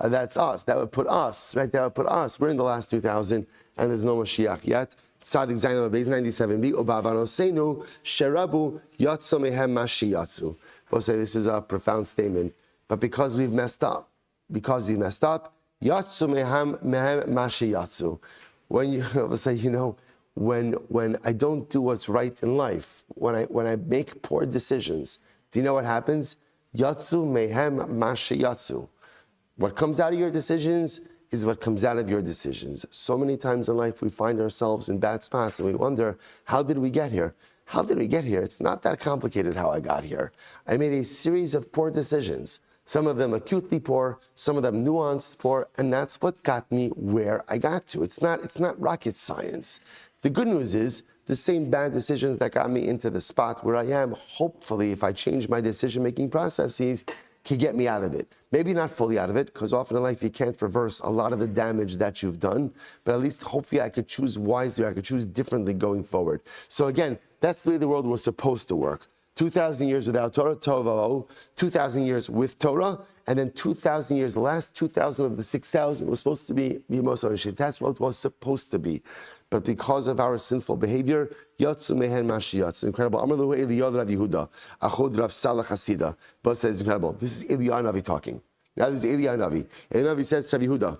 that's us. That would put us, right? That would put us. We're in the last 2,000, and there's no Mashiach yet. Sadik Zayin Beis 97b, Obavanosenu Sherabu Yatsu Mehem Mashi Yatsu. We'll say this is a profound statement, but because we've messed up, Yatsu Mehem Mashi Yatsu. When you we'll say, when I don't do what's right in life, when I make poor decisions, do you know what happens? Yatsu mehem mashi yatsu. What comes out of your decisions is what comes out of your decisions. So many times in life we find ourselves in bad spots and we wonder, how did we get here? How did we get here? It's not that complicated how I got here. I made a series of poor decisions. Some of them acutely poor, some of them nuanced poor, and that's what got me where I got to. It's not rocket science. The good news is, the same bad decisions that got me into the spot where I am, hopefully, if I change my decision-making processes, can get me out of it. Maybe not fully out of it, because often in life you can't reverse a lot of the damage that you've done, but at least hopefully I could choose wisely, I could choose differently going forward. So again, that's the way the world was supposed to work. 2,000 years without Torah, Tovavo, 2,000 years with Torah, and then 2,000 years, the last 2,000 of the 6,000 was supposed to be Mimosa Mashiach. That's what it was supposed to be. But because of our sinful behavior, Yatsu Mehen Mashiyatsu. Incredible. Amr Luhu Eliyad Rav Yehuda, Achod Rav Salah Hasidah. Both says incredible. This is Eliyahu Navi talking. Now this is Eliyahu Navi. Eliyahu Navi says to Rav Yehuda,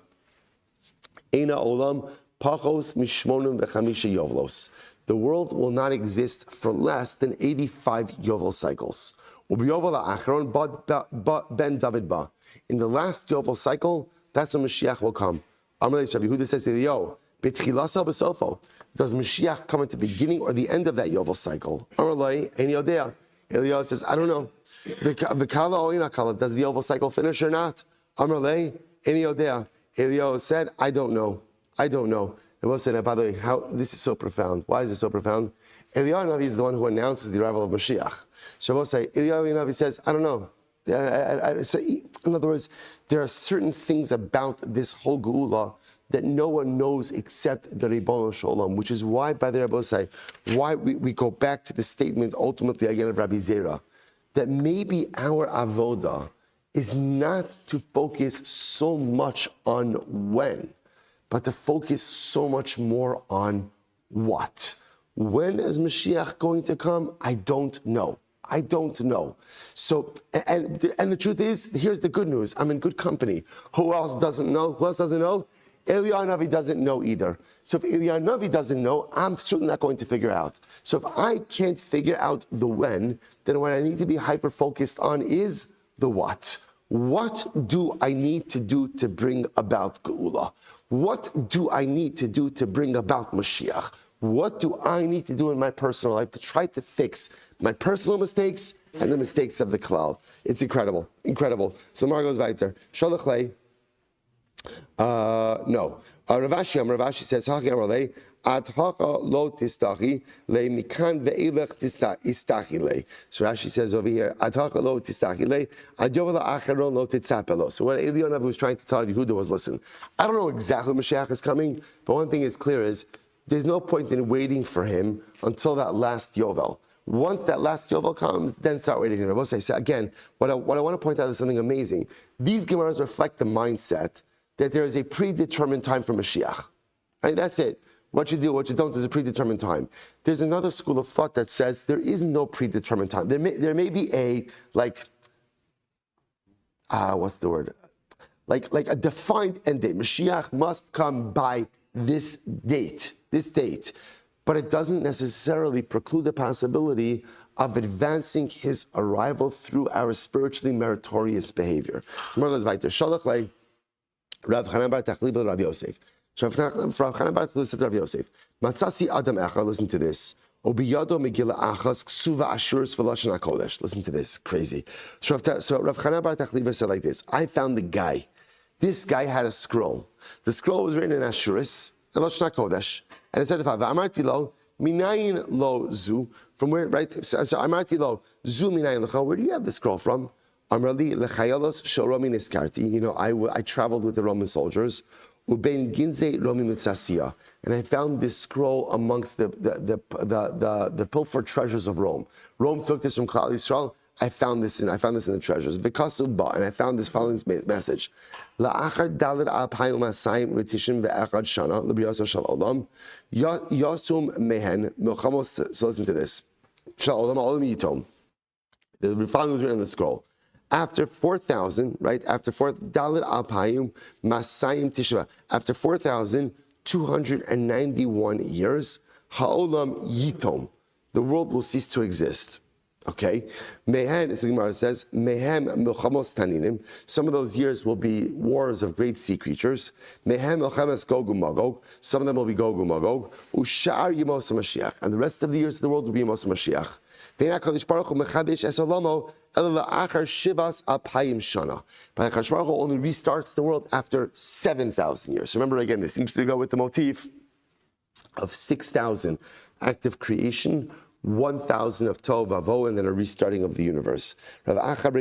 Eina Olam Pachos Mishmonum Vechamisha Yovlos. The world will not exist for less than 85 Yovel cycles. Ben David Ba. In the last Yovel cycle, that's when Mashiach will come. Amr Yehuda says, Eliyahu, does Mashiach come at the beginning or the end of that Yovel cycle? Eliyahu says, I don't know. Does the Yovel cycle finish or not? Eliyahu said, I don't know. I don't know. And we'll say, by the way, how this is so profound. Why is it so profound? Eliyahu Navi is the one who announces the arrival of Mashiach. So we'll say, Eliyahu Navi says, I don't know. So in other words, there are certain things about this whole Geula that no one knows except the Ribono Shel Olam, which is why, by the Rebbe say, why we go back to the statement ultimately again of Rabbi Zera, that maybe our avoda is not to focus so much on when, but to focus so much more on what. When is Mashiach going to come? I don't know. I don't know. So, and the truth is, here's the good news. I'm in good company. Who else doesn't know? Who else doesn't know? Eliyahu Navi doesn't know either. So if Eliyahu Navi doesn't know, I'm certainly not going to figure out. So if I can't figure out the when, then what I need to be hyper-focused on is the what. What do I need to do to bring about Geula? What do I need to do to bring about Mashiach? What do I need to do in my personal life to try to fix my personal mistakes and the mistakes of the Klal? It's incredible, incredible. So Mar goes weiter. Sholach lei. No. Ravashi says, lo tistachi le mikan ve'elech istachi le. So Rashi says over here, lo tistachi le adyovala acheron lo titzapelo. So what Eliyahu Navi was trying to tell Yehuda was, listen, I don't know exactly when Mashiach is coming, but one thing is clear is there's no point in waiting for him until that last Yovel. Once that last Yovel comes, then start waiting for him. So again, what I want to point out is something amazing. These Gemaras reflect the mindset that there is a predetermined time for Mashiach. And that's it. What you do, what you don't, is a predetermined time. There's another school of thought that says there is no predetermined time. There may be a, what's the word? Like a defined end date. Mashiach must come by this date. But it doesn't necessarily preclude the possibility of advancing his arrival through our spiritually meritorious behavior. Rav Chanan bar Tachliva Rav Yosef. Rav Chanan bar Tachliva said Rav Yosef, Matzasi Adam Echa, listen to this. Obiyado Megillah Achas Ksuva Ashuris V'Lashon HaKodesh. Listen to this, crazy. So Rav Chanan bar Tachliva said like this, I found the guy. This guy had a scroll. The scroll was written in Ashuris, and Lashon HaKodesh. And it said, V'amarti lo, minayin lo zu, from where, right? So Amarti lo, zu minayin lecha, where do you have the scroll from? Amrali lechayalos shel Romi niskarti. You know, I traveled with the Roman soldiers. Ubein ginzei Romi mitzasia, and I found this scroll amongst the pilfered treasures of Rome. Rome took this from Klal Yisrael. I found this in the treasures. V'kasu ba, and I found this following message: La'achar daled al payim masayim v'tishim ve'echad shana l'briyaso shel olam yasum mehen milchamos. So listen to this: shel olam olam yitom. The following was written in the scroll. After 4,000, right? After 4,000 alpayim masayim tishva. After 4,291 years, ha'olam yitom, the world will cease to exist. Okay, Mehen, as the Gemara says, Mehem milchamos taninim. Some of those years will be wars of great sea creatures. Mehem milchamas Gog uMagog. Some of them will be Gog uMagog. Ushar yemos Mashiach, and the rest of the years of the world will be Yemos Mashiach. But HaKadosh Baruch Hu only restarts the world after 7,000 years. Remember, again, this seems to go with the motif of 6,000 active creation, 1,000 of Tov Avo, and then a restarting of the universe. Rav Achar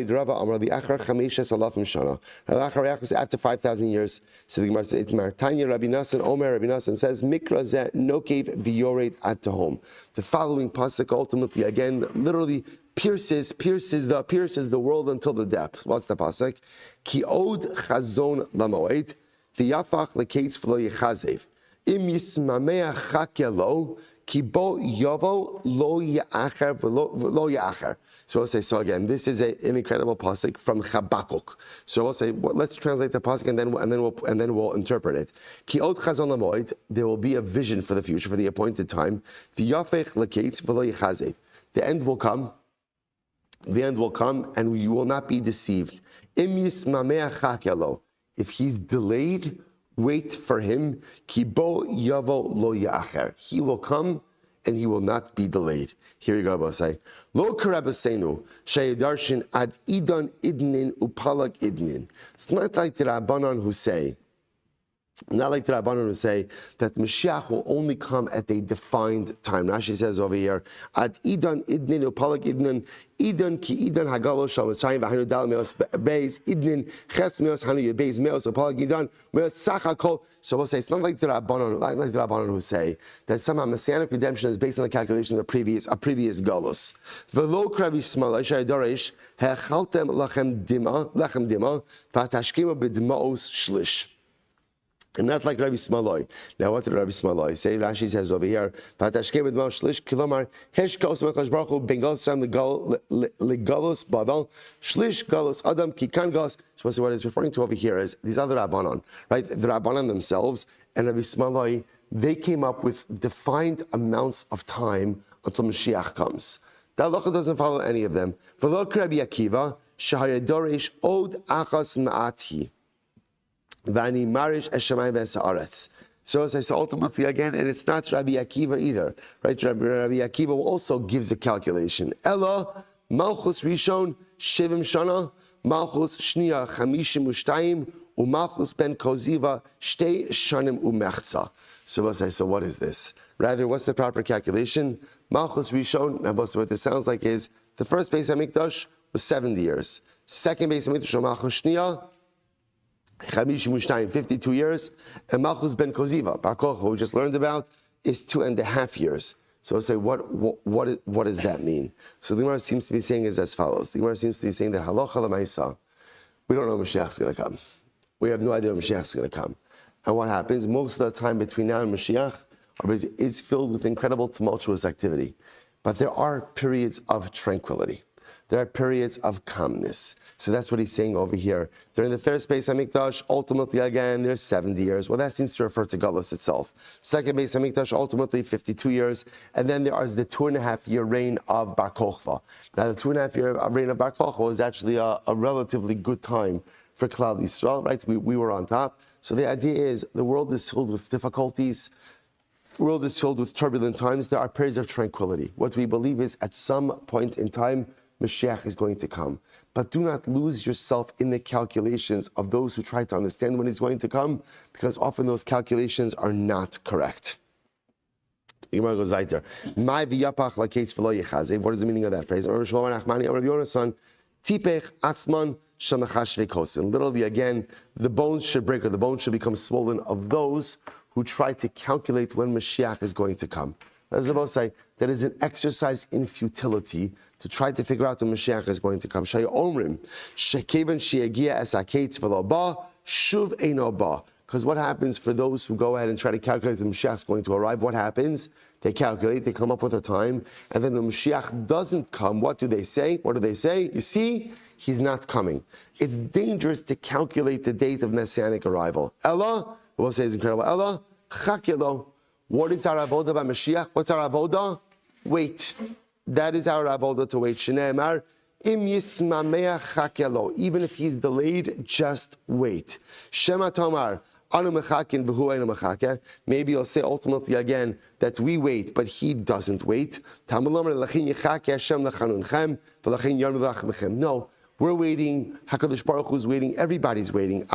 after 5,000 years. So the Gemara says, Tanya Rabbi Nassan, Omer Rabbi Nassan says, Mikra zeh nokev v'yored ad tahom. The following pasuk ultimately again literally pierces the world until the depth. What's the pasuk? Ki od chazon lamoed v'yafach leketz v'lo yechazev im yismameach chakelo. Kibo yovo lo ya'acher lo ya'acher. So we'll say, so again, this is an incredible pasuk from Habakkuk. So we'll say, let's translate the pasuk and then we'll interpret it. Ki od chazon lamoed, there will be a vision for the future, for the appointed time. V'yafech leketz v'lo yechazev. The end will come. The end will come, and you will not be deceived. Im yismameach chakelo. If he's delayed, wait for him. Kibo yavo lo ya'acher. He will come and he will not be delayed. Here you go, Bosai. Lo karabasenu sheyedarshin ad idan idnin upalag idnin. It's not like the Rabbanan who say, that Mashiach will only come at a defined time. Rashi says over here, Ad idan idnin upalag idnin, idan ki idan hagalo shal mitzrayim v'hanu dal meos beis idnin ches meos hanu yebeis meos upalag idan meos sachakol. So we'll say it's not like the Rabbanon who say that somehow Messianic redemption is based on the calculation of a previous galus. V'lo Rabbi Shmuel Silber hechaltem lachem dima v'atashkima b'dmaos shlish. And not like Rabbi Shmuel. Now, what did Rabbi Shmuel say? Rashi says over here, "Vatashkei b'dmao shlish kilomar heshkos mechas baruch hu ben galus sam legalus babel shlish galus adam kikan galus." So what it's referring to over here is these other Rabbanon, right? The Rabbanon themselves and Rabbi Shmuel, they came up with defined amounts of time until Mashiach comes. The halacha doesn't follow any of them. V'lo Rabbi Akiva shahayadorish od achas ma'athi. Vani marish eshamayim v'esaaretz. So as I said, ultimately again, and it's not Rabbi Akiva either, right? Rabbi Akiva also gives a calculation. Ella malchus rishon shivim shana, malchus shniya chamishim ushtayim, umalchus ben koziva shtei shanim umechza. So as I said, what is this? Rather, what's the proper calculation? Malchus rishon. Now, what this sounds like is the first Beis Hamikdash was 70 years. Second Beis Hamikdash, malchus shniya, 52 years, and Malchus ben Koziva, Bar Kochba, who we just learned about, is 2.5 years. So I'll say, what does that mean? So the Gemara seems to be saying is as follows. The Gemara seems to be saying that halacha l'maisa, we don't know when Mashiach is going to come. We have no idea when Mashiach is going to come. And what happens? Most of the time between now and Mashiach is filled with incredible tumultuous activity. But there are periods of tranquility. There are periods of calmness. So that's what he's saying over here. During the first Beis Hamikdash, ultimately again, there's 70 years. Well, that seems to refer to Galus itself. Second Beis Hamikdash, ultimately 52 years. And then there is the 2.5-year reign of Bar Kochba. Now, the 2.5-year reign of Bar Kochba was actually a relatively good time for Klal Yisrael, right? We were on top. So the idea is the world is filled with difficulties. The world is filled with turbulent times. There are periods of tranquility. What we believe is at some point in time, Mashiach is going to come. But do not lose yourself in the calculations of those who try to understand when he's going to come, because often those calculations are not correct. The Gemara goes weiter. What is the meaning of that phrase? Literally again, the bones should break, or the bones should become swollen of those who try to calculate when Mashiach is going to come. As I say, that is an exercise in futility to try to figure out when Mashiach is going to come. Because what happens for those who go ahead and try to calculate when Mashiach is going to arrive? What happens? They calculate, they come up with a time, and then when Mashiach doesn't come, what do they say? You see, he's not coming. It's dangerous to calculate the date of Messianic arrival. Ella, we'll say is incredible. Ella, chakelo. What is our avoda by Mashiach? What's our avoda? Wait. That is our avoda to wait. Shneimar, im yismameach chakelo. Even if he's delayed, just wait. Shema tomar, anu mechakin v'hu einu mechake. Maybe you'll say ultimately again that we wait, but he doesn't wait. Tamulomar lachin yichake Hashem lachanunchem v'lachin yarnu lachmechem. No. We're waiting. HaKadosh Baruch Hu is waiting. Everybody's waiting.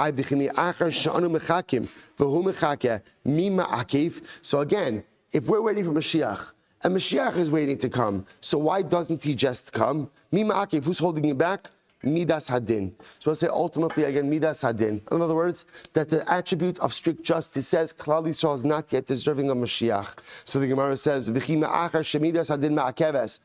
So again, if we're waiting for Mashiach and Mashiach is waiting to come. So why doesn't he just come? Mi ma'akev, who's holding him back? Midas Hadin. So I'll say ultimately again, Midas Hadin. In other words, that the attribute of strict justice says Klal Yisrael is not yet deserving of Mashiach. So the Gemara says, V'chi ma'achar shemidas Hadin ma'akeves.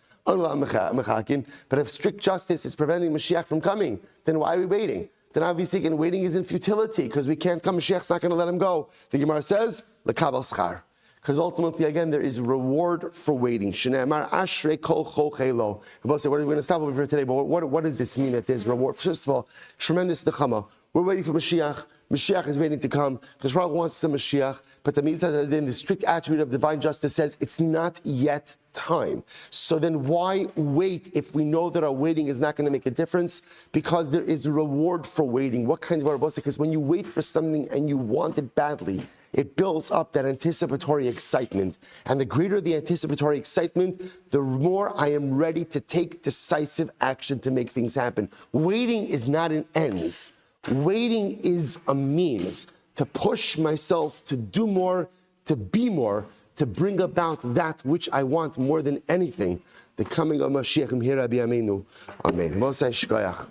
But if strict justice is preventing Mashiach from coming, then why are we waiting? Then obviously again, waiting is in futility because we can't come. Mashiach's not going to let him go. The Gemara says, L'kabel schar. Because ultimately, again, there is reward for waiting. Shneimar ashrei kol chochelo. We're going to stop over here today, but what does this mean that there's reward? First of all, tremendous nechama. We're waiting for Mashiach. Mashiach is waiting to come. Because Rav wants to see Mashiach. But the strict attribute of divine justice says it's not yet time. So then why wait if we know that our waiting is not going to make a difference? Because there is reward for waiting. What kind of reward? Because when you wait for something and you want it badly, it builds up that anticipatory excitement. And the greater the anticipatory excitement, the more I am ready to take decisive action to make things happen. Waiting is not an ends. Waiting is a means to push myself to do more, to be more, to bring about that which I want more than anything. The coming of Mashiach Mihira B'Yameinu. Amen. Mosai Shkoyach.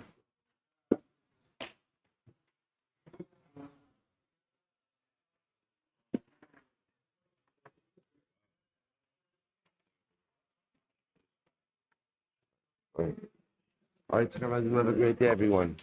All right, have a great day, everyone.